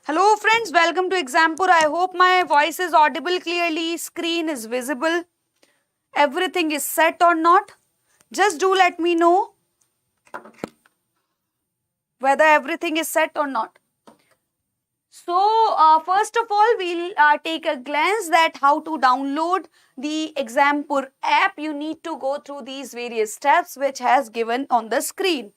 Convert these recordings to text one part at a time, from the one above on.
Hello friends, welcome to Exampur. I hope my voice is audible clearly, screen is visible, everything is set or not. Just do let me know whether everything is set or not. So, first of all, we'll take a glance that how to download the Exampur app. You need to go through these various steps which has given on the screen.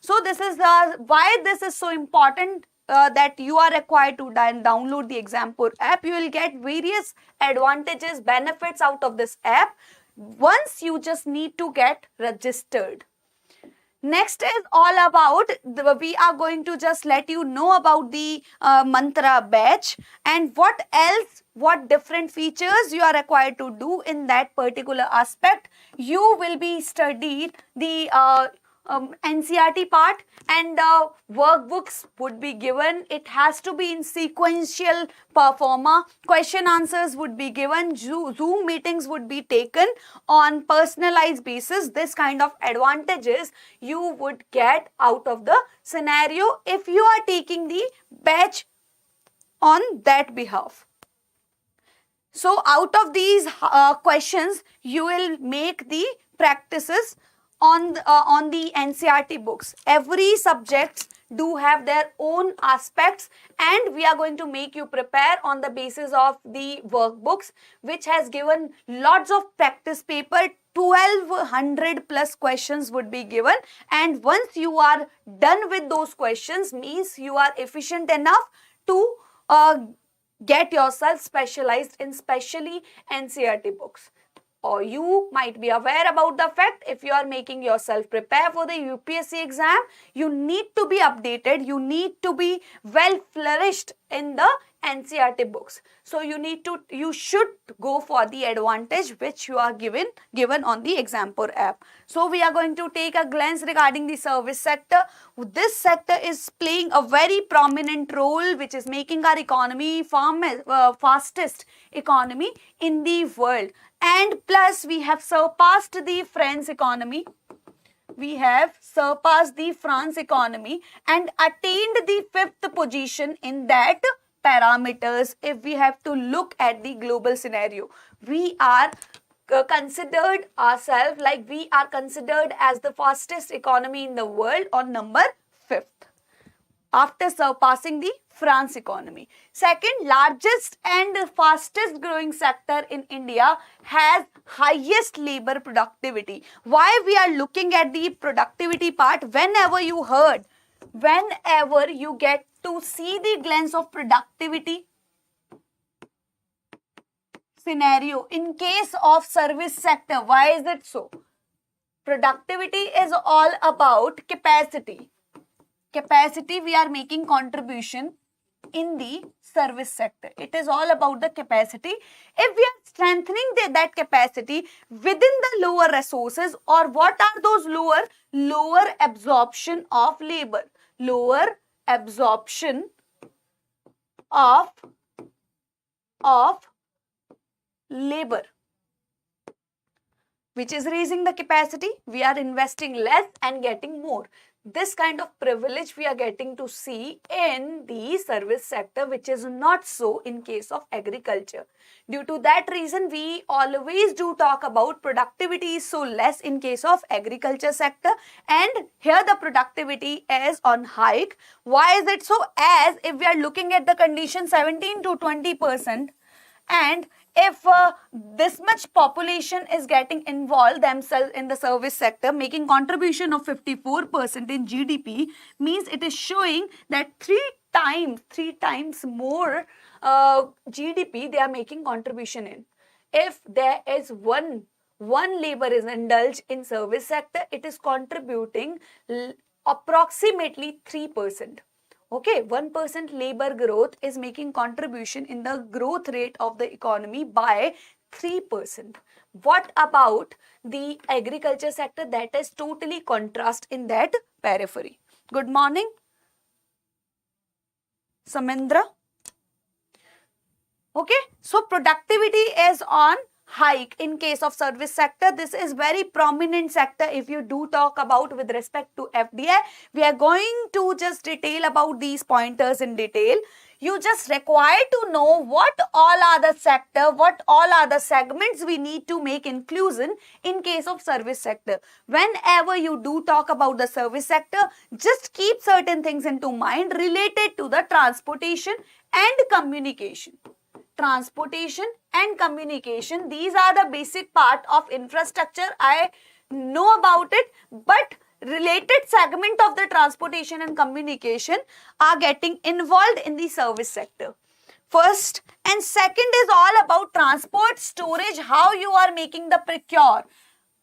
So this is why this is so important that you are required to download the Exampur app. You will get various advantages, benefits out of this app once you just need to get registered. Next is all about, we are going to just let you know about the mantra batch and what else, what different features you are required to do in that particular aspect. You will be studied the NCERT part and workbooks would be given. It has to be in sequential performa. Question answers would be given. Zoom meetings would be taken on personalized basis. This kind of advantages you would get out of the scenario if you are taking the batch on that behalf. So out of these questions, you will make the practices on the NCERT books. Every subjects do have their own aspects and we are going to make you prepare on the basis of the workbooks which has given lots of practice paper. 1200 plus questions would be given, and once you are done with those questions means you are efficient enough to get yourself specialized in specially NCERT books. Or you might be aware about the fact, if you are making yourself prepare for the UPSC exam, you need to be updated, you need to be well flourished in the NCERT books. So you should go for the advantage which you are given on the Exampur app. So we are going to take a glance regarding the service sector. This sector is playing a very prominent role which is making our economy fastest economy in the world. And plus we have surpassed the France economy. We have surpassed the France economy and attained the 5th position in that parameters. If we have to look at the global scenario, we are considered ourselves like we are considered as the fastest economy in the world on number 5th after surpassing the France economy. Second largest and fastest growing sector in India has highest labor productivity. Why we are looking at the productivity part? Whenever you get to see the glance of productivity scenario in case of service sector, why is it so? Productivity is all about capacity. Capacity, we are making contribution in the service sector. It is all about the capacity. If we are strengthening that capacity within the lower resources, or what are those lower absorption of labor, lower absorption of labor, which is raising the capacity, we are investing less and getting more. This kind of privilege we are getting to see in the service sector, which is not so in case of agriculture. Due to that reason, we always do talk about productivity is so less in case of agriculture sector, and here the productivity is on hike. Why is it so? As if we are looking at the condition 17 to 20%, and if this much population is getting involved themselves in the service sector, making contribution of 54% in GDP, means it is showing that three times more GDP they are making contribution in. If there is one labor is indulged in service sector, it is contributing approximately 3%. Okay, 1% labor growth is making contribution in the growth rate of the economy by 3%. What about the agriculture sector? That is totally contrast in that periphery. Good morning, Samendra. Okay, so productivity is on hike in case of service sector. This is very prominent sector if you do talk about with respect to FDI. We are going to just detail about these pointers in detail. You just require to know what all are the sector, what all are the segments we need to make inclusion in case of service sector. Whenever you do talk about the service sector, just keep certain things into mind related to the transportation and communication. Transportation and communication, these are the basic part of infrastructure. I know about it, but related segment of the transportation and communication are getting involved in the service sector. First and second is all about transport, storage, how you are making the procure,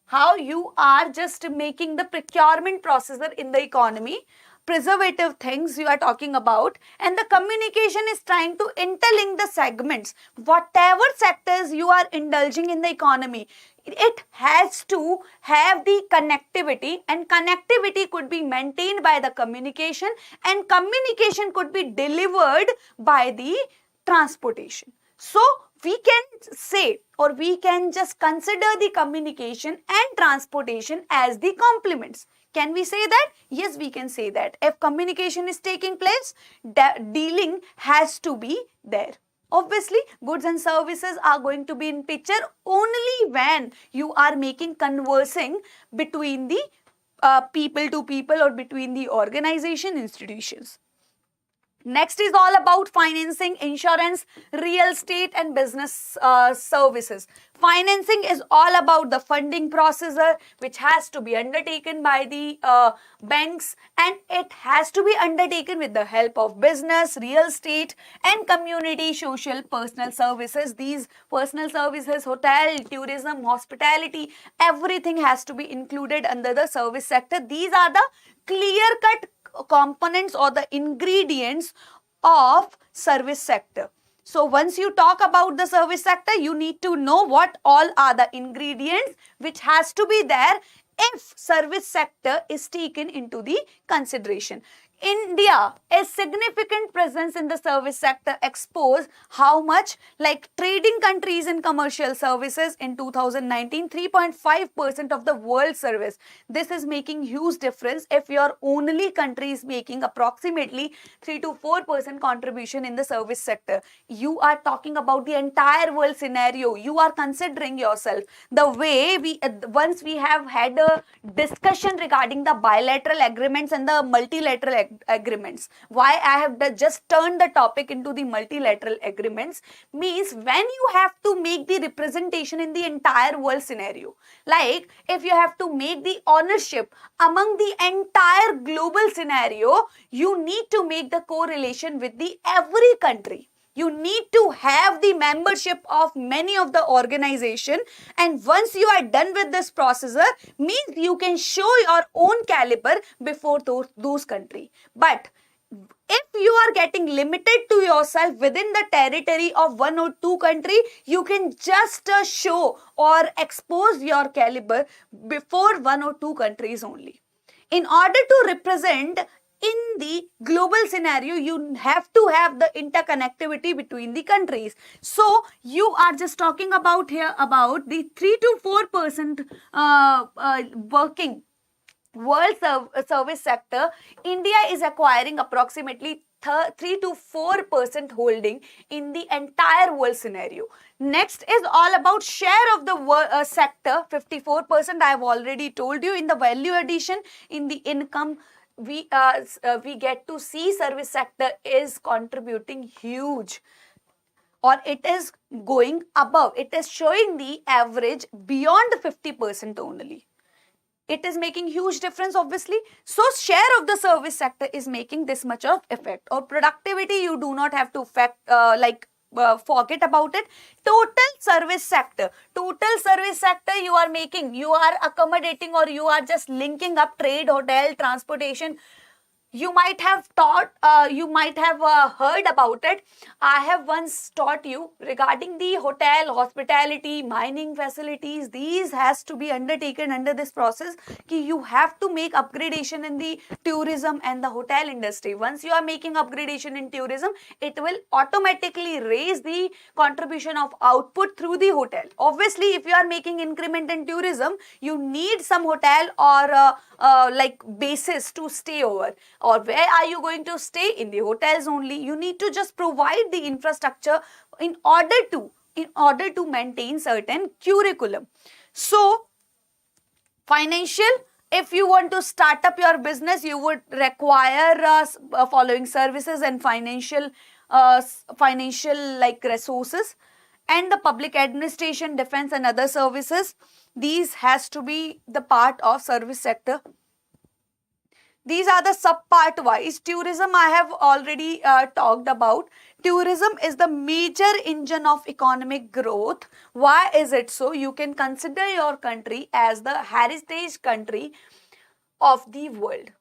how you are just making the procurement processor in the economy. Preservative things you are talking about, and the communication is trying to interlink the segments. Whatever sectors you are indulging in the economy, it has to have the connectivity, and connectivity could be maintained by the communication, and communication could be delivered by the transportation. So we can say, or we can just consider the communication and transportation as the complements. Can we say that? Yes, we can say that. If communication is taking place, dealing has to be there. Obviously, goods and services are going to be in picture only when you are making conversing between the people to people or between the organization institutions. Next is all about financing, insurance, real estate and business services. Financing is all about the funding procedure which has to be undertaken by the banks, and it has to be undertaken with the help of business, real estate and community social personal services. These personal services, hotel, tourism, hospitality, everything has to be included under the service sector. These are the clear-cut components or the ingredients of service sector. So once you talk about the service sector, you need to know what all are the ingredients which has to be there if service sector is taken into the consideration. India, a significant presence in the service sector expose how much, like trading countries in commercial services in 2019, 3.5% of the world service. This is making huge difference if your only country is making approximately 3 to 4% contribution in the service sector. You are talking about the entire world scenario. You are considering yourself. The way we, once we have had a discussion regarding the bilateral agreements and the multilateral agreements. Why I have just turned the topic into the multilateral agreements means when you have to make the representation in the entire world scenario. Like if you have to make the ownership among the entire global scenario, you need to make the correlation with the every country. You need to have the membership of many of the organization, and once you are done with this procedure, means you can show your own caliber before those countries. But if you are getting limited to yourself within the territory of one or two country, you can just show or expose your caliber before one or two countries only. In order to represent in the global scenario, you have to have the interconnectivity between the countries. So you are just talking about here about the 3 to 4% working world service sector. India is acquiring approximately 3 to 4% holding in the entire world scenario. Next is all about share of the sector, 54%. I have already told you. In the value addition, in the income, we get to see service sector is contributing huge, or it is going above. It is showing the average beyond 50% only. It is making huge difference, obviously. So share of the service sector is making this much of effect. Or productivity, you do not have to forget about it. Total service sector you are making, you are accommodating, or you are just linking up trade, hotel, transportation. You might have heard about it. I have once taught you regarding the hotel, hospitality, mining facilities. These has to be undertaken under this process. You have to make upgradation in the tourism and the hotel industry. Once you are making upgradation in tourism, it will automatically raise the contribution of output through the hotel. Obviously, if you are making increment in tourism, you need some hotel or basis to stay over. or where are you going to stay? In the hotels only. You need to just provide the infrastructure in order to maintain certain curriculum. So financial, if you want to start up your business, you would require following services and financial like resources. And the public administration, defense and other services, these has to be the part of service sector. These are the sub-part wise. Tourism I have already talked about. Tourism is the major engine of economic growth. Why is it so? You can consider your country as the heritage country of the world.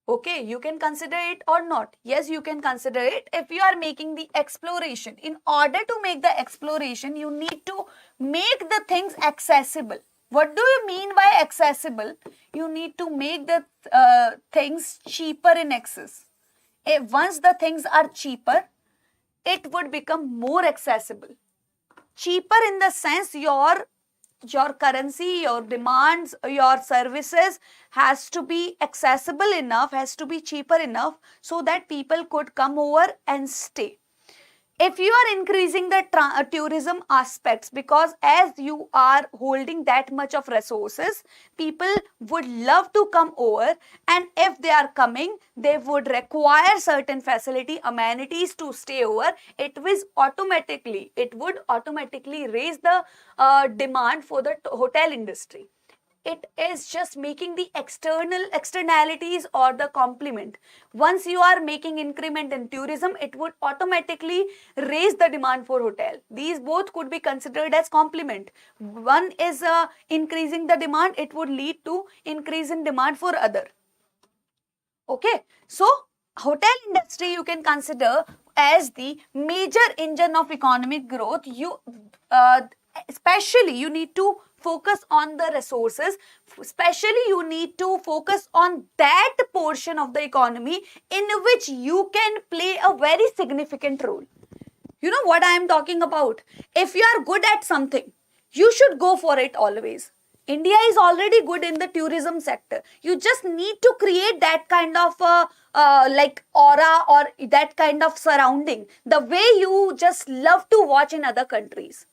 Okay, you can consider it or not. Yes, you can consider it if you are making the exploration. In order to make the exploration, you need to make the things accessible. What do you mean by accessible? You need to make the things cheaper in access. Once the things are cheaper, it would become more accessible. Cheaper in the sense your currency, your demands, your services has to be accessible enough, has to be cheaper enough so that people could come over and stay. If you are increasing the tourism aspects, because as you are holding that much of resources, people would love to come over, and if they are coming, they would require certain facility, amenities to stay over. It would automatically raise the demand for the hotel industry. It is just making the externalities or the complement. Once you are making increment in tourism, it would automatically raise the demand for hotel. These both could be considered as complement. One is increasing the demand, it would lead to increase in demand for other. Okay, so hotel industry you can consider as the major engine of economic growth. Especially you need to focus on the resources, especially you need to focus on that portion of the economy in which you can play a very significant role. You know what I am talking about? If you are good at something, you should go for it always. India is already good in the tourism sector. You just need to create that kind of like aura or that kind of surrounding, the way you just love to watch in other countries.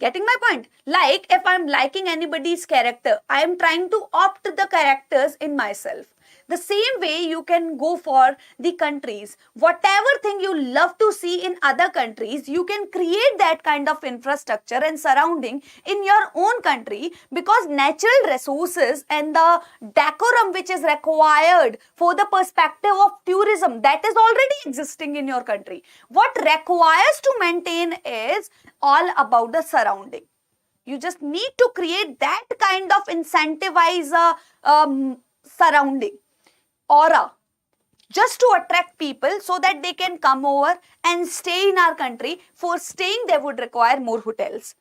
Getting my point? Like if I'm liking anybody's character, I am trying to opt the characters in myself. The same way you can go for the countries. Whatever thing you love to see in other countries, you can create that kind of infrastructure and surrounding in your own country, because natural resources and the decorum which is required for the perspective of tourism, that is already existing in your country. What requires to maintain is all about the surrounding. You just need to create that kind of incentivize surrounding, aura, just to attract people so that they can come over and stay in our country. For staying, they would require more hotels.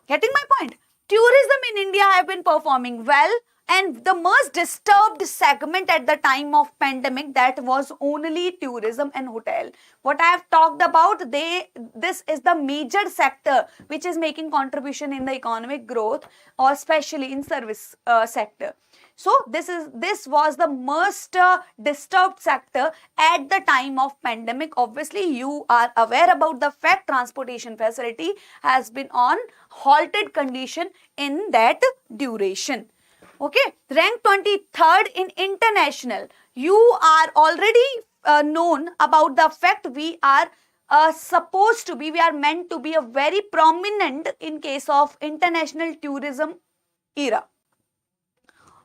Getting my point? Tourism in India have been performing well, and the most disturbed segment at the time of pandemic, that was only tourism and hotel. What I have talked about, this is the major sector which is making contribution in the economic growth, or especially in service sector. So this was the most disturbed sector at the time of pandemic. Obviously, you are aware about the fact transportation facility has been on halted condition in that duration. Okay, rank 23rd in international. You are already known about the fact we are we are meant to be a very prominent in case of international tourism era.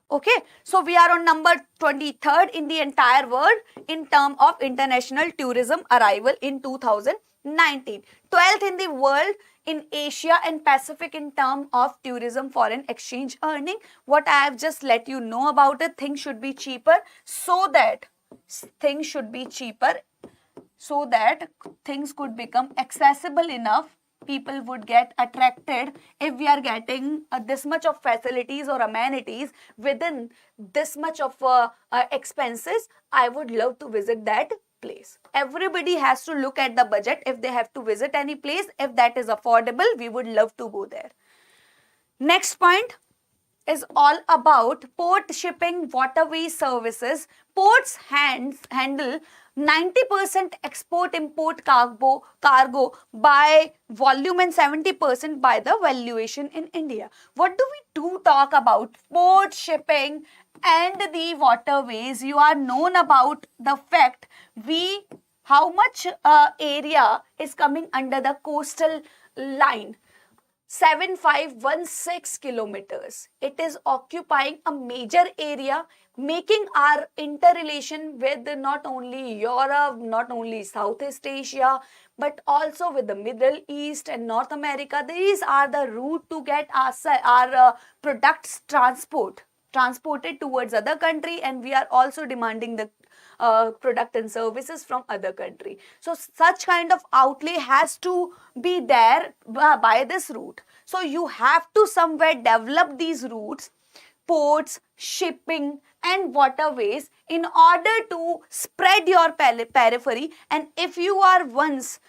Okay, so we are on number 23rd in the entire world in terms of international tourism arrival in 2019. 12th in the world in Asia and Pacific in terms of tourism foreign exchange earning. What I have just let you know about it, things should be cheaper so that things could become accessible enough. People would get attracted if we are getting this much of facilities or amenities within this much of expenses. I would love to visit that place. Everybody has to look at the budget if they have to visit any place. If that is affordable, we would love to go there. Next point, is all about port shipping, waterway services. Ports handle 90% export-import cargo by volume and 70% by the valuation in India. What do we do talk about? Port shipping and the waterways. You are known about the fact how much area is coming under the coastal line. 7516 kilometers. It is occupying a major area, making our interrelation with not only Europe, not only Southeast Asia, but also with the Middle East and North America. These are the route to get our products transported towards other country, and we are also demanding the product and services from other country. So such kind of outlay has to be there by this route. So you have to somewhere develop these routes, ports, shipping and waterways in order to spread your periphery. And if you are once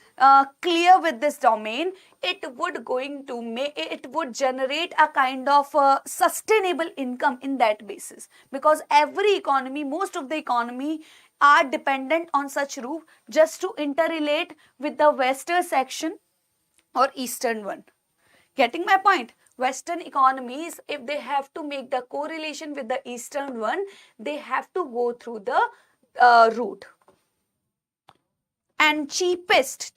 clear with this domain, it would generate a kind of sustainable income in that basis, because every economy, most of the economy are dependent on such route just to interrelate with the western section or eastern one. Getting my point? Western economies, if they have to make the correlation with the eastern one, they have to go through the route. And cheapest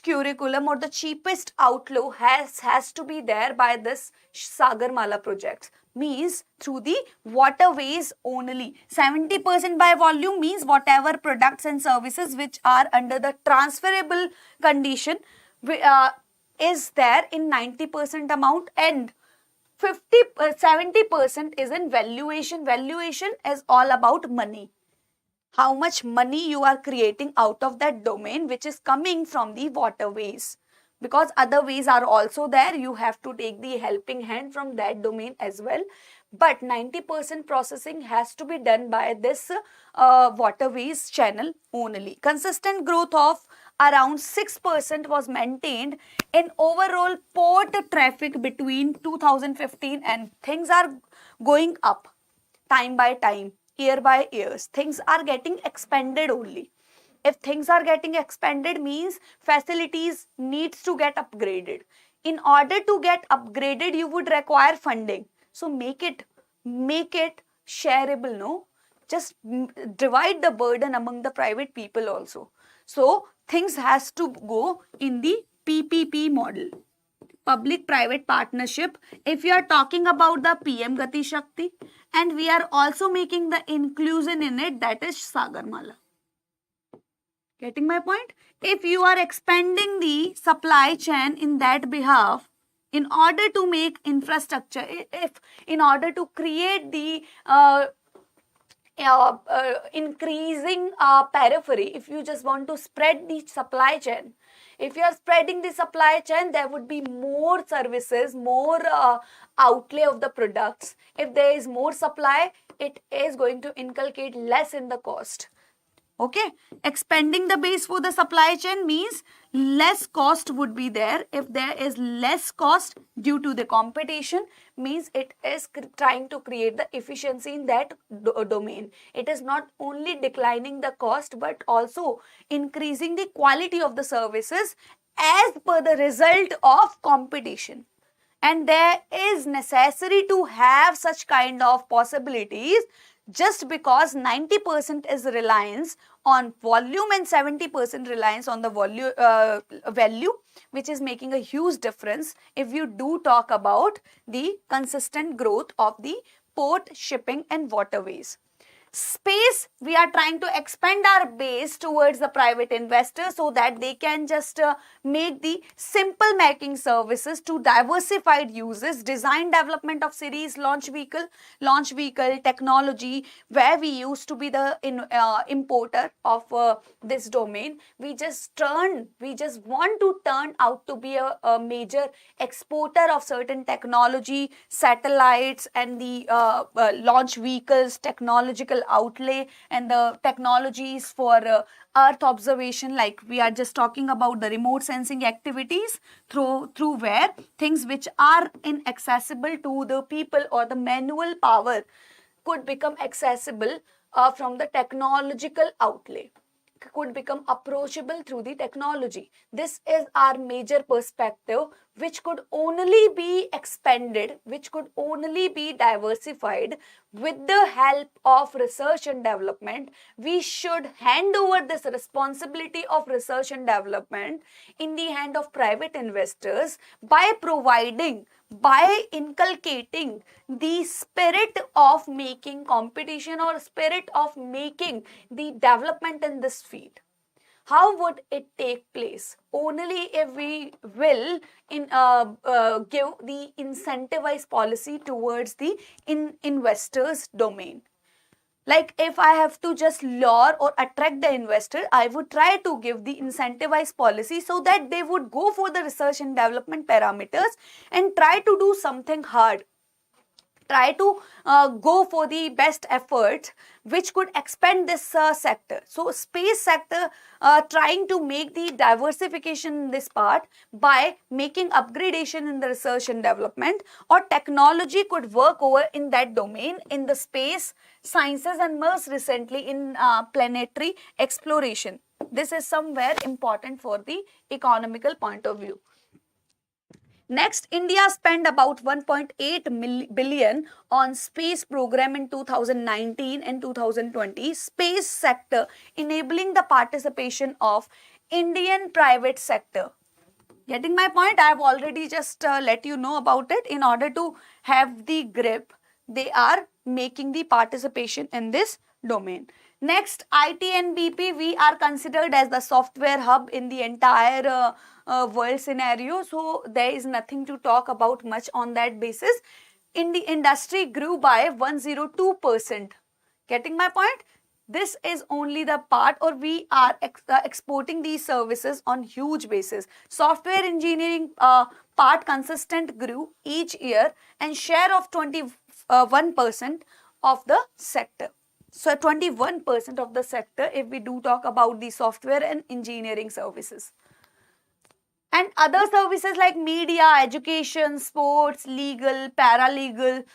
curriculum or the cheapest outlay has to be there by this Sagarmala projects. Means through the waterways only. 70% by volume means whatever products and services which are under the transferable condition is there in 90% amount, and 70% is in valuation. Valuation is all about money. How much money you are creating out of that domain which is coming from the waterways. Because other ways are also there, you have to take the helping hand from that domain as well. But 90% processing has to be done by this waterways channel only. Consistent growth of around 6% was maintained in overall port traffic between 2015, and things are going up time by time, year by years. Things are getting expanded only. If things are getting expanded means facilities needs to get upgraded. In order to get upgraded, you would require funding. So make it shareable, no? Just divide the burden among the private people also. So things has to go in the PPP model, public-private partnership. If you are talking about the PM Gati Shakti, and we are also making the inclusion in it, that is Sagarmala. Getting my point? If you are expanding the supply chain in that behalf, in order to make infrastructure, in order to create the increasing periphery, if you just want to spread the supply chain, if you are spreading the supply chain, there would be more services, more outlay of the products. If there is more supply, it is going to inculcate less in the cost. Okay, expanding the base for the supply chain means less cost would be there. If there is less cost due to the competition, means it is trying to create the efficiency in that domain. It is not only declining the cost but also increasing the quality of the services as per the result of competition. And there is necessary to have such kind of possibilities, just because 90% is reliance on volume and 70% reliance on the value, which is making a huge difference if you do talk about the consistent growth of the port, shipping and waterways. Space, we are trying to expand our base towards the private investors so that they can just make the simple making services to diversified uses, design development of series launch vehicle technology, where we used to be the importer of this domain. We just want to turn out to be a major exporter of certain technology, satellites and the launch vehicles, technological technological outlay and the technologies for earth observation, like we are just talking about the remote sensing activities through where things which are inaccessible to the people or the manual power could become accessible from the technological outlay, could become approachable through the technology. This is our major perspective, which could only be expanded, which could only be diversified with the help of research and development. We should hand over this responsibility of research and development in the hand of private investors by inculcating the spirit of making competition or spirit of making the development in this field. How would it take place? Only if we will give the incentivized policy towards the investors domain. Like if I have to just lure or attract the investor, I would try to give the incentivized policy so that they would go for the research and development parameters and try to do something hard. Try to go for the best effort which could expand this sector. So space sector trying to make the diversification in this part by making upgradation in the research and development, or technology could work over in that domain in the space sciences and most recently in planetary exploration. This is somewhere important for the economical point of view. Next, India spent about 1.8 billion on space program in 2019 and 2020. Space sector enabling the participation of Indian private sector. Getting my point? I have already just let you know about it. In order to have the grip, they are making the participation in this domain. Next, IT and BP, we are considered as the software hub in the entire world scenario. So there is nothing to talk about much on that basis. In the industry grew by 102%. Getting my point? This is only the part, or we are exporting these services on huge basis. Software engineering part consistent grew each year and share of 21% of the sector. So 21% of the sector if we do talk about the software and engineering services. And other services like media, education, sports, legal, paralegal,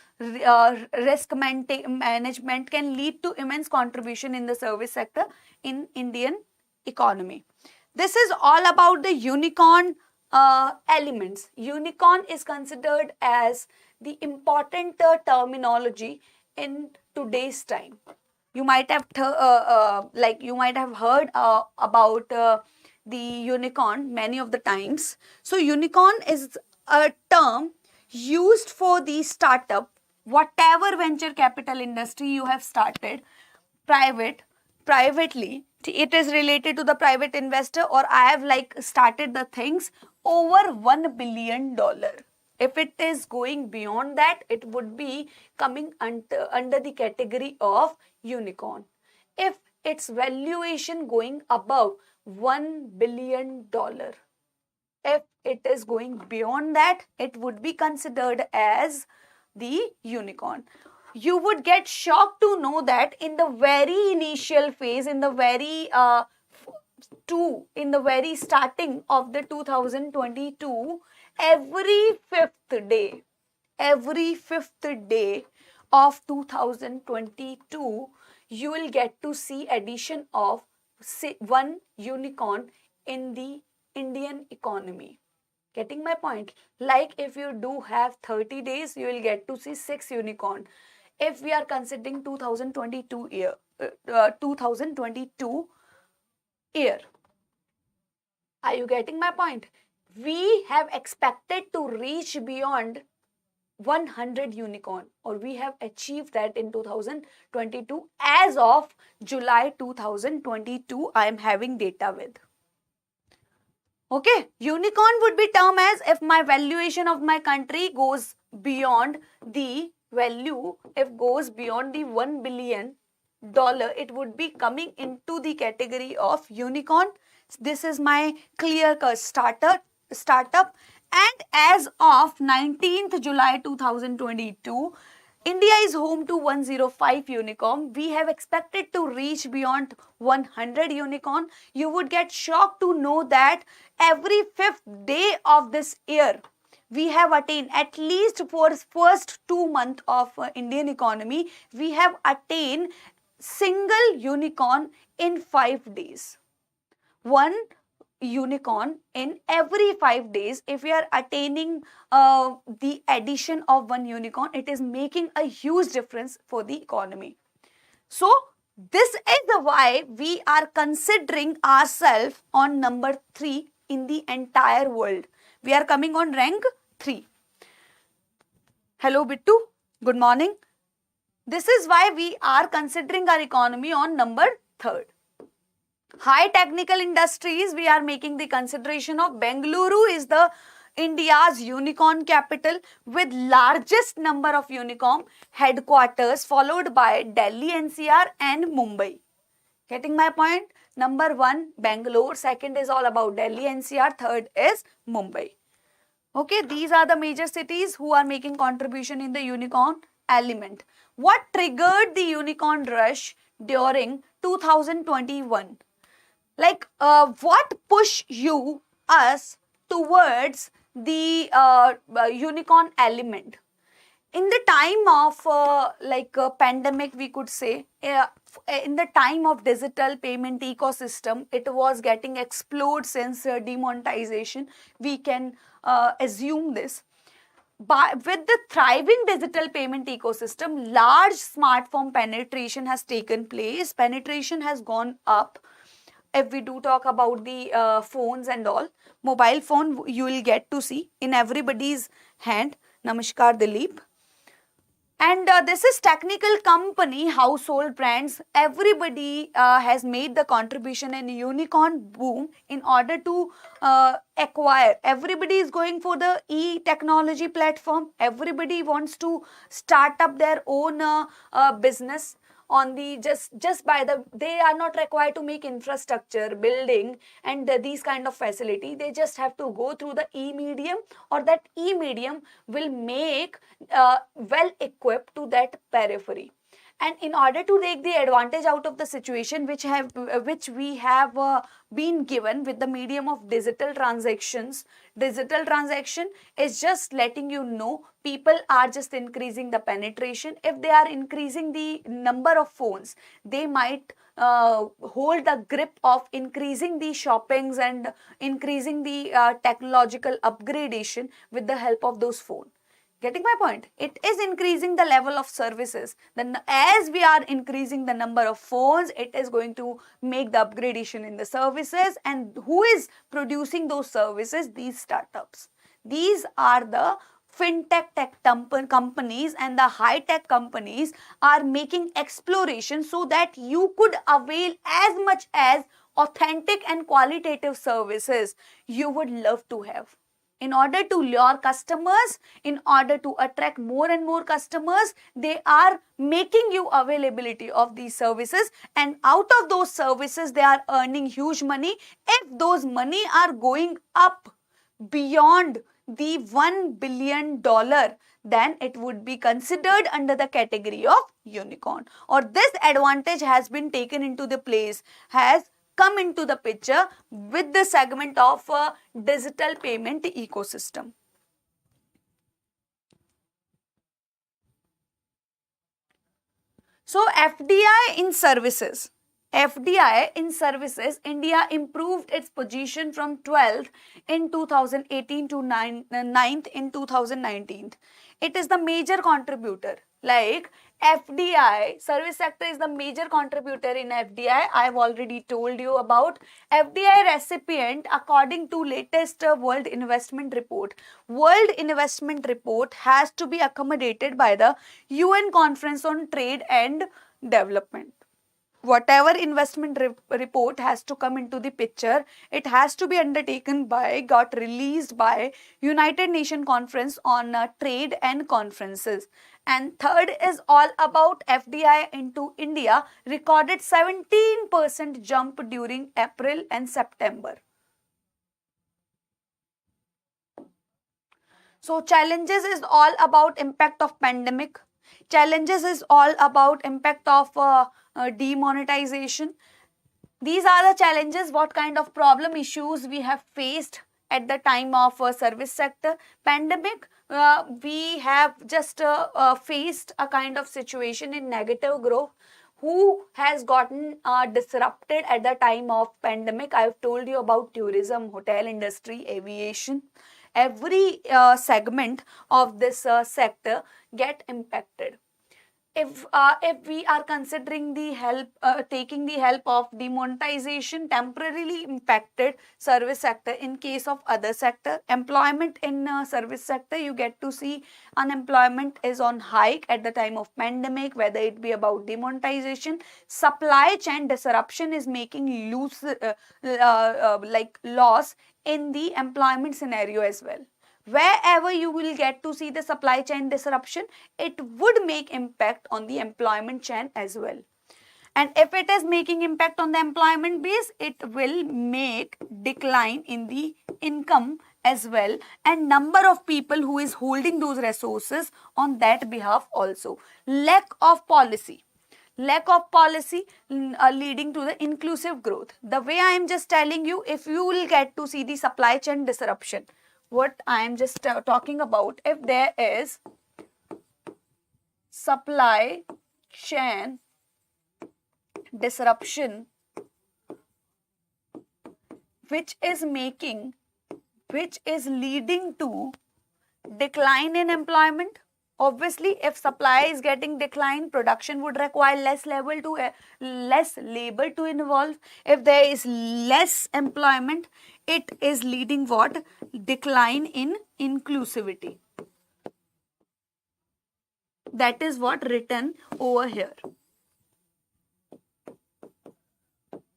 risk management can lead to immense contribution in the service sector in Indian economy. This is all about the unicorn elements. Unicorn is considered as the important terminology in today's time. You might have heard about the unicorn many of the times. So unicorn is a term used for the startup, whatever venture capital industry you have started, privately, it is related to the private investor, or I have started the things over $1 billion. If it is going beyond that, it would be coming under the category of unicorn. If its valuation going above $1 billion, if it is going beyond that, it would be considered as the unicorn. You would get shocked to know that in the very initial phase, in the very starting of the 2022, every fifth day of 2022, you will get to see addition of one unicorn in the Indian economy. Getting my point? Like if you do have 30 days, you will get to see 6 unicorn. If we are considering 2022 year, are you getting my point? We have expected to reach beyond 100 unicorn, or we have achieved that in 2022. As of July 2022, I am having data with. Okay, unicorn would be termed as if my valuation of my country goes beyond the value, if goes beyond the $1 billion, it would be coming into the category of unicorn. This is my clear-cut startup. And as of 19th July 2022, India is home to 105 unicorn. We have expected to reach beyond 100 unicorn. You would get shocked to know that every fifth day of this year, we have attained, at least for first 2 months of Indian economy, we have attained single unicorn in 5 days. One unicorn in every 5 days. If we are attaining the addition of one unicorn, it is making a huge difference for the economy. So this is the why we are considering ourselves on number 3 in the entire world. We are coming on rank 3. Hello Bittu, good morning. This is why we are considering our economy on number 3rd. High technical industries, we are making the consideration of Bengaluru is the India's unicorn capital with largest number of unicorn headquarters, followed by Delhi NCR and Mumbai. Getting my point? Number 1 Bangalore, second is all about Delhi NCR, third is Mumbai. Okay, these are the major cities who are making contribution in the unicorn element. What triggered the unicorn rush during 2021? Like what push us towards the unicorn element? In the time of pandemic, we could say, in the time of digital payment ecosystem, it was getting explode since demonetization. We can assume this. But with the thriving digital payment ecosystem, large smartphone penetration has taken place. Penetration has gone up. If we do talk about the phones and all, mobile phone you will get to see in everybody's hand. Namaskar Dilip. And this is technical company, household brands. Everybody has made the contribution in unicorn boom in order to acquire. Everybody is going for the e-technology platform. Everybody wants to start up their own business on the just by the, they are not required to make infrastructure, building and these kind of facility. They just have to go through the e-medium, or that e-medium will make well equipped to that periphery. And in order to take the advantage out of the situation which we have been given with the medium of digital transactions, digital transaction is just letting you know people are just increasing the penetration. If they are increasing the number of phones, they might hold the grip of increasing the shoppings and increasing the technological upgradation with the help of those phones. Getting my point? It is increasing the level of services. Then as we are increasing the number of phones, it is going to make the upgradation in the services. And who is producing those services? These startups. These are the fintech tech companies, and the high-tech companies are making exploration so that you could avail as much as authentic and qualitative services you would love to have. In order to lure customers, in order to attract more and more customers, they are making you availability of these services, and out of those services, they are earning huge money. If those money are going up beyond the $1 billion, then it would be considered under the category of unicorn. Or this advantage has been taken into the place, has come into the picture with the segment of digital payment ecosystem. So FDI in services. FDI in services, India improved its position from 12th in 2018 to 9th in 2019. It is the major contributor. Like FDI, service sector is the major contributor in FDI. I have already told you about FDI recipient according to latest World Investment Report. World Investment Report has to be accommodated by the UN Conference on Trade and Development. Whatever investment report has to come into the picture, it has to be undertaken by, got released by United Nations Conference on Trade and Conferences. And third is all about FDI into India, recorded 17% jump during April and September. So challenges is all about impact of pandemic. Challenges is all about impact of demonetization. These are the challenges, what kind of problem issues we have faced at the time of service sector. Pandemic, we have just faced a kind of situation in negative growth. Who has gotten disrupted at the time of pandemic? I've told you about tourism, hotel industry, aviation. Every segment of this sector get impacted. If we are considering the help, taking the help of demonetization, temporarily impacted service sector. In case of other sector, employment in service sector, you get to see unemployment is on hike at the time of pandemic, whether it be about demonetization. Supply chain disruption is making like loss in the employment scenario as well. Wherever you will get to see the supply chain disruption, it would make impact on the employment chain as well. And if it is making impact on the employment base, it will make decline in the income as well, and number of people who is holding those resources on that behalf also. Lack of policy leading to the inclusive growth. The way I am just telling you, if you will get to see the supply chain disruption, what I am just talking about, if there is supply chain disruption which is leading to decline in employment. Obviously, if supply is getting declined, production would require less labor to involve. If there is less employment, it is leading what? Decline in inclusivity. That is what written over here.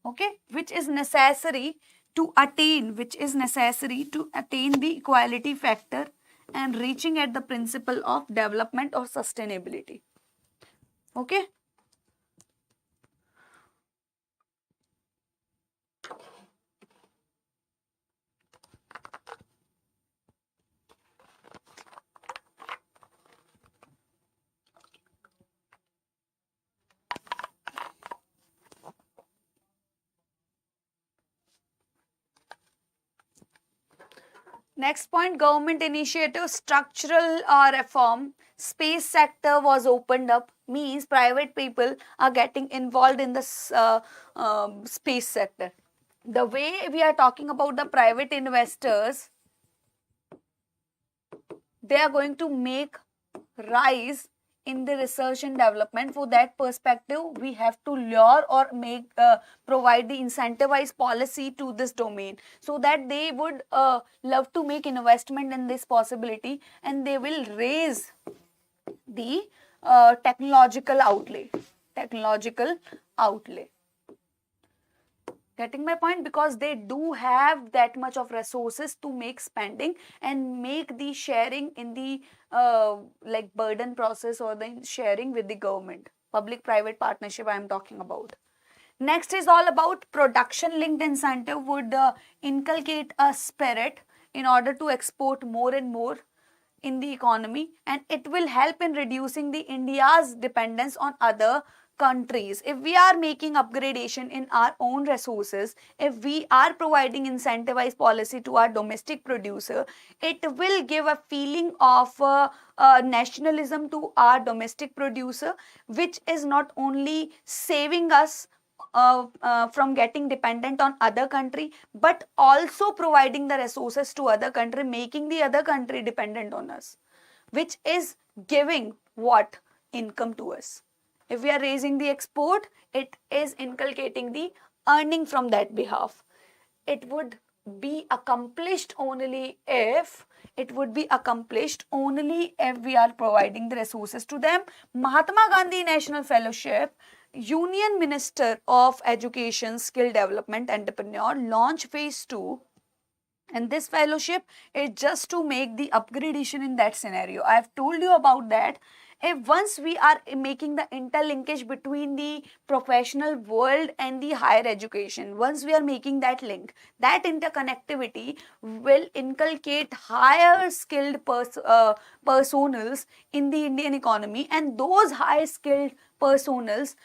Okay, which is necessary to attain the equality factor and reaching at the principle of development or sustainability. Okay. Next point, government initiative, structural reform. Space sector was opened up, means private people are getting involved in the space sector. The way we are talking about the private investors, they are going to make rise in the research and development. For that perspective, we have to lure or make provide the incentivized policy to this domain, so that they would love to make investment in this possibility, and they will raise the technological outlay. Getting my point? Because they do have that much of resources to make spending and make the sharing in the like burden process or the sharing with the government. Public-private partnership I am talking about. Next is all about production linked incentive would inculcate a spirit in order to export more and more in the economy, and it will help in reducing the India's dependence on other countries. If we are making upgradation in our own resources, if we are providing incentivized policy to our domestic producer, it will give a feeling of nationalism to our domestic producer, which is not only saving us from getting dependent on other country, but also providing the resources to other country, making the other country dependent on us, which is giving what? Income to us. If we are raising the export, it is inculcating the earning from that behalf. It would be accomplished only if we are providing the resources to them. Mahatma Gandhi National Fellowship, Union Minister of Education, Skill Development, Entrepreneur, launch phase 2. And this fellowship is just to make the upgradation in that scenario. I have told you about that. If once we are making the interlinkage between the professional world and the higher education, once we are making that link, that interconnectivity will inculcate higher skilled personals in the Indian economy, and those high skilled personals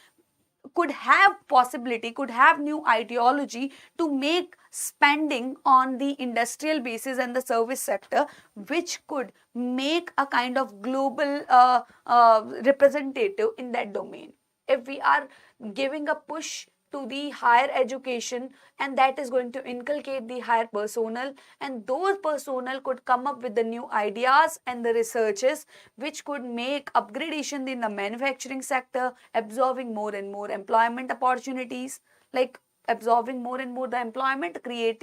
could have possibility, could have new ideology to make spending on the industrial basis and the service sector, which could make a kind of global representative in that domain. If we are giving a push to the higher education, and that is going to inculcate the higher personnel, and those personnel could come up with the new ideas and the researches which could make upgradation in the manufacturing sector, absorbing more and more employment opportunities, like absorbing more and more the employment,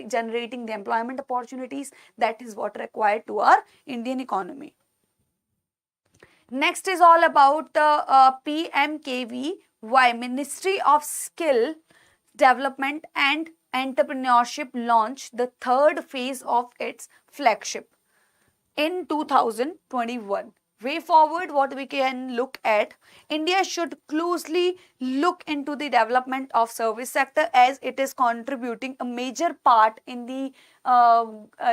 generating the employment opportunities. That is what required to our Indian economy. Next is all about PMKVY, Ministry of Skill Development and Entrepreneurship, launched the third phase of its flagship in 2021. Way forward, what we can look at, India should closely look into the development of service sector, as it is contributing a major part in the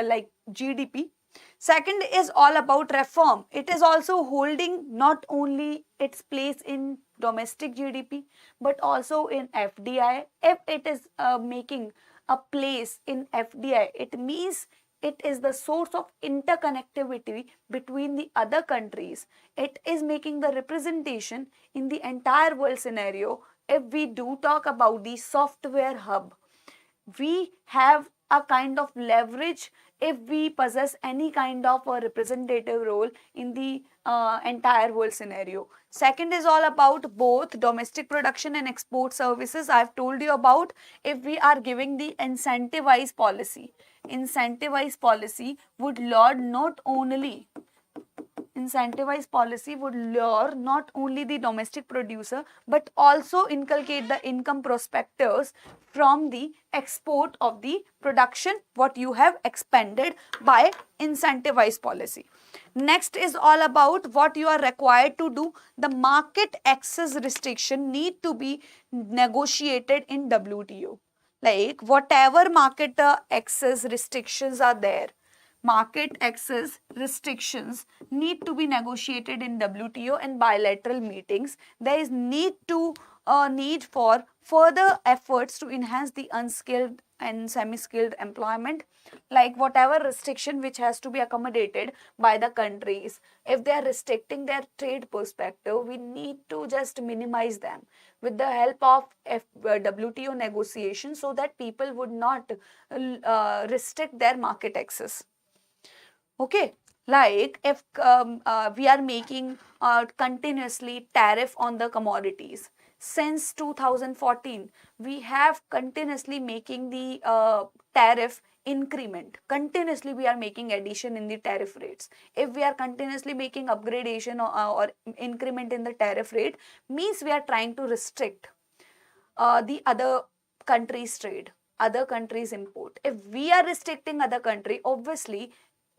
like GDP. Second is all about reform. It is also holding not only its place in domestic GDP but also in FDI. If it is making a place in FDI, it means it is the source of interconnectivity between the other countries. It is making the representation in the entire world scenario. If we do talk about the software hub, we have a kind of leverage if we possess any kind of a representative role in the entire world scenario. Second is all about both domestic production and export services. I've told you about, if we are giving the incentivized policy would lure not only the domestic producer but also inculcate the income prospectors from the export of the production what you have expended by incentivized policy. Next is all about what you are required to do. The market access restriction need to be negotiated in WTO. Like whatever market access restrictions are there, market access restrictions need to be negotiated in WTO and bilateral meetings. There is need for further efforts to enhance the unskilled and semi-skilled employment, like whatever restriction which has to be accommodated by the countries. If they are restricting their trade perspective, we need to just minimize them with the help of WTO negotiation, so that people would not restrict their market access. Okay, like if we are making continuously tariff on the commodities. Since 2014, we have continuously making the tariff increment. Continuously we are making addition in the tariff rates. If we are continuously making upgradation or increment in the tariff rate, means we are trying to restrict the other countries' trade, other countries' import. If we are restricting other country, obviously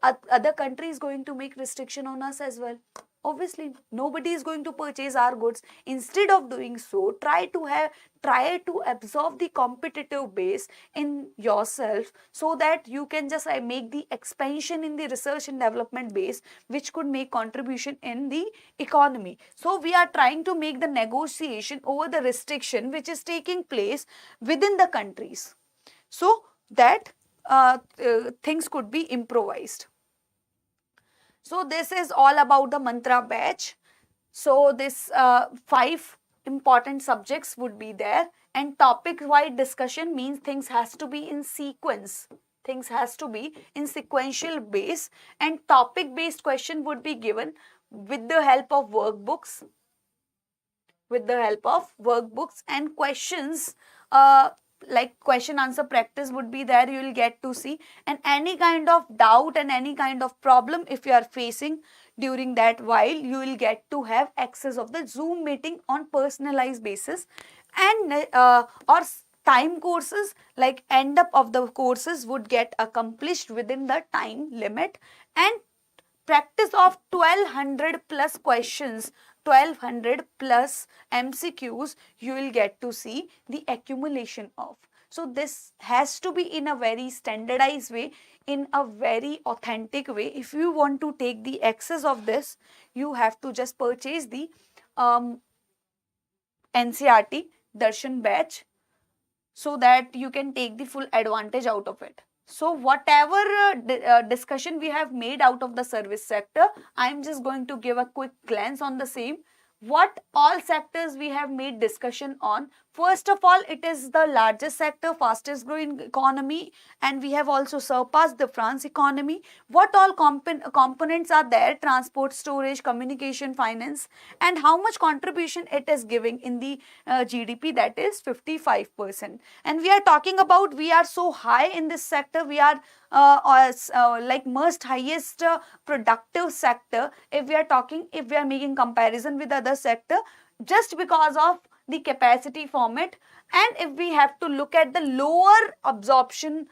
other country is going to make restriction on us as well. Obviously, nobody is going to purchase our goods. Instead of doing so, try to absorb the competitive base in yourself, so that you can just make the expansion in the research and development base, which could make contribution in the economy. So we are trying to make the negotiation over the restriction which is taking place within the countries, so that things could be improvised. So this is all about the mantra batch. So this 5 important subjects would be there, and topic wide discussion means things has to be in sequence. Things has to be in sequential base, and topic based question would be given with the help of workbooks. And questions like question answer practice would be there, you will get to see. And any kind of doubt and any kind of problem if you are facing during that while, you will get to have access of the Zoom meeting on personalized basis. And or time courses, like end up of the courses would get accomplished within the time limit, and practice of 1200 plus questions 1200 plus MCQs you will get to see the accumulation of. So this has to be in a very standardized way, in a very authentic way. If you want to take the access of this, you have to just purchase the NCERT Darshan batch, so that you can take the full advantage out of it. So whatever discussion we have made out of the service sector, I am just going to give a quick glance on the same. What all sectors we have made discussion on. First of all, it is the largest sector, fastest growing economy, and we have also surpassed the France economy. What all components are there? Transport, storage, communication, finance, and how much contribution it is giving in the GDP, that is 55%. And we are talking about, we are so high in this sector, we are like most highest productive sector if we are talking, if we are making comparison with other sector, just because of the capacity format. And if we have to look at the lower absorption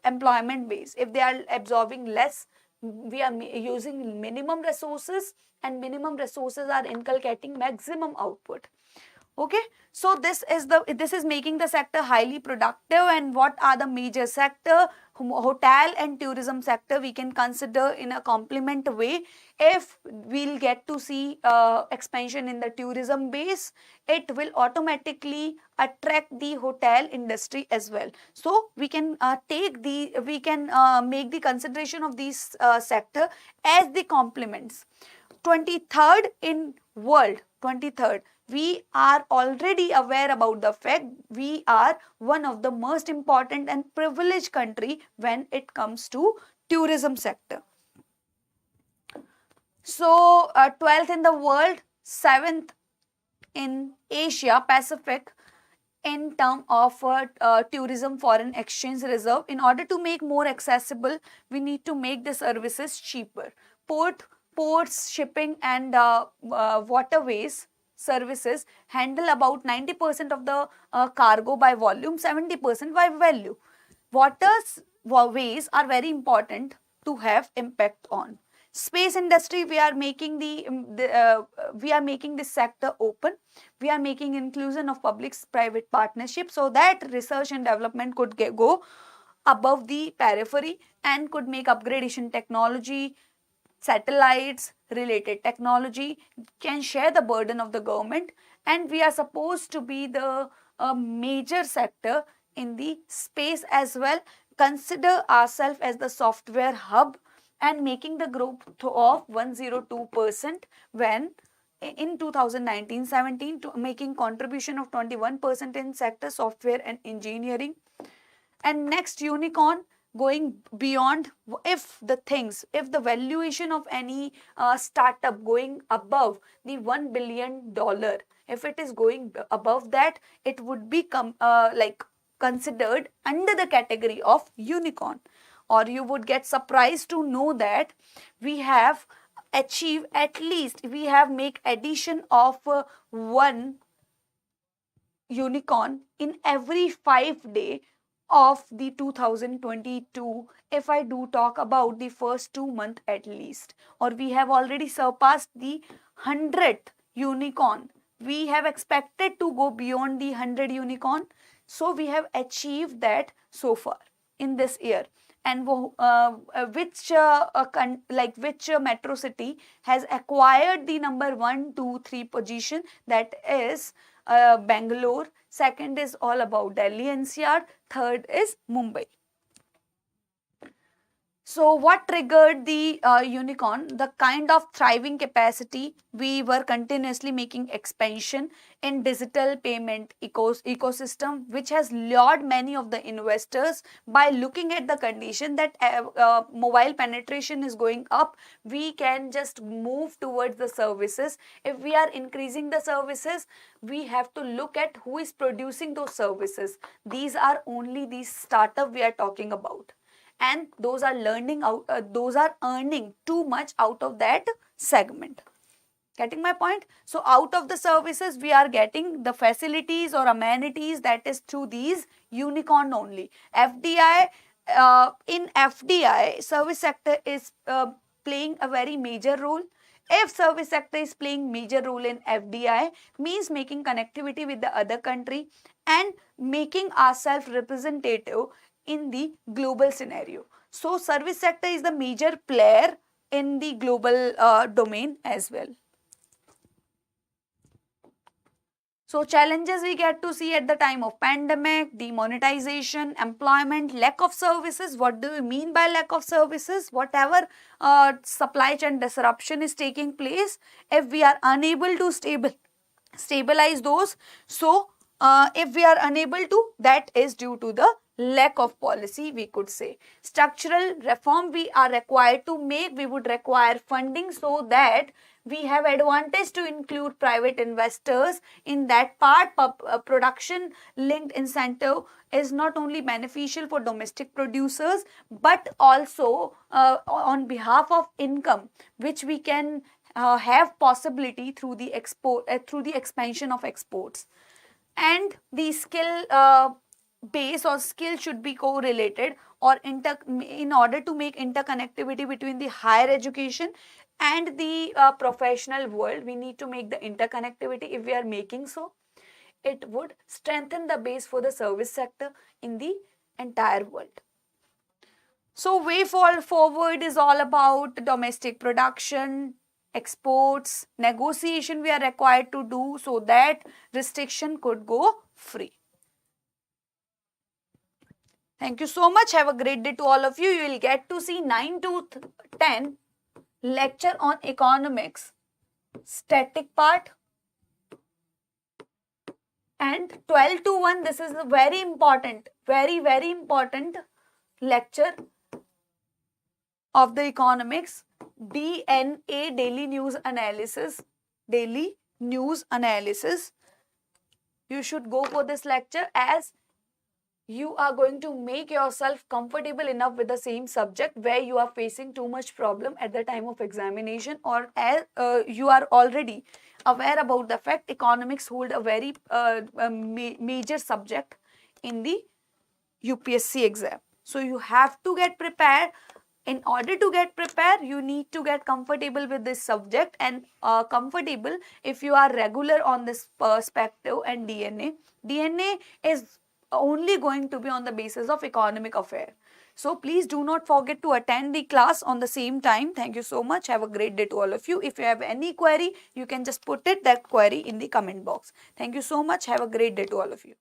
employment base, if they are absorbing less, we are using minimum resources, and minimum resources are inculcating maximum output. Okay, so this is making the sector highly productive. And what are the major sector? Hotel and tourism sector we can consider in a complement way. If we'll get to see expansion in the tourism base, it will automatically attract the hotel industry as well. So we can make the consideration of these sector as the complements. 23rd in world, 23rd. We are already aware about the fact we are one of the most important and privileged country when it comes to tourism sector. So 12th in the world, 7th in Asia Pacific in term of tourism foreign exchange reserve. In order to make more accessible, we need to make the services cheaper. Ports, shipping and waterways services handle about 90% of the cargo by volume, 70% by value. Waterways are very important to have impact on. Space industry, we are making this sector open. We are making inclusion of public-private partnership, so that research and development could go above the periphery and could make upgradation technology, satellites, related technology, can share the burden of the government. And we are supposed to be the major sector in the space as well. Consider ourselves as the software hub and making the growth of 102% when in 2019-17 to making contribution of 21% in sector software and engineering. And next, unicorn, going beyond. If the valuation of any startup going above the $1 billion, if it is going above that, it would become considered under the category of unicorn. Or you would get surprised to know that we have achieved, at least we have make addition of one unicorn in every 5 days of the 2022, if I do talk about the first 2 months at least. Or we have already surpassed the 100th unicorn. We have expected to go beyond the 100 unicorn. So we have achieved that so far in this year. And which metro city has acquired the number 1, 2, 3 position? That is Bangalore. Second is all about Delhi NCR. Third is Mumbai. So what triggered the unicorn? The kind of thriving capacity. We were continuously making expansion in digital payment ecosystem, which has lured many of the investors by looking at the condition that mobile penetration is going up. We can just move towards the services. If we are increasing the services, we have to look at who is producing those services. These are only these startup we are talking about. And those are earning too much out of that segment. Getting my point? So out of the services, we are getting the facilities or amenities, that is through these unicorn only. FDI, in FDI, service sector is playing a very major role. If service sector is playing major role in FDI, means making connectivity with the other country and making ourselves representative in the global scenario. So service sector is the major player in the global domain as well. So challenges we get to see at the time of pandemic, demonetization, employment, lack of services. What do we mean by lack of services? Whatever supply chain disruption is taking place, if we are unable to stabilize those, so if we are unable to, that is due to the lack of policy, we could say. Structural reform we are required to make. We would require funding so that we have advantage to include private investors in that part. Production linked incentive is not only beneficial for domestic producers but also on behalf of income, which we can have possibility through the expansion of exports. And the skill base or skill should be correlated or in order to make interconnectivity between the higher education and the professional world. We need to make the interconnectivity. If we are making so, it would strengthen the base for the service sector in the entire world. So way forward is all about domestic production, exports, negotiation we are required to do so that restriction could go free. Thank you so much. Have a great day to all of you. You will get to see 9 to 10 lecture on economics, static part, and 12 to 1. This is a very important, very important lecture of the economics, DNA, daily news analysis. Daily news analysis. You should go for this lecture as you are going to make yourself comfortable enough with the same subject where you are facing too much problem at the time of examination, or as you are already aware about the fact economics hold a very major subject in the UPSC exam. So you have to get prepared. In order to get prepared, you need to get comfortable with this subject, and comfortable if you are regular on this perspective and DNA. DNA is only going to be on the basis of economic affair. So please do not forget to attend the class on the same time. Thank you so much. Have a great day to all of you. If you have any query, you can just put that query in the comment box. Thank you so much. Have a great day to all of you.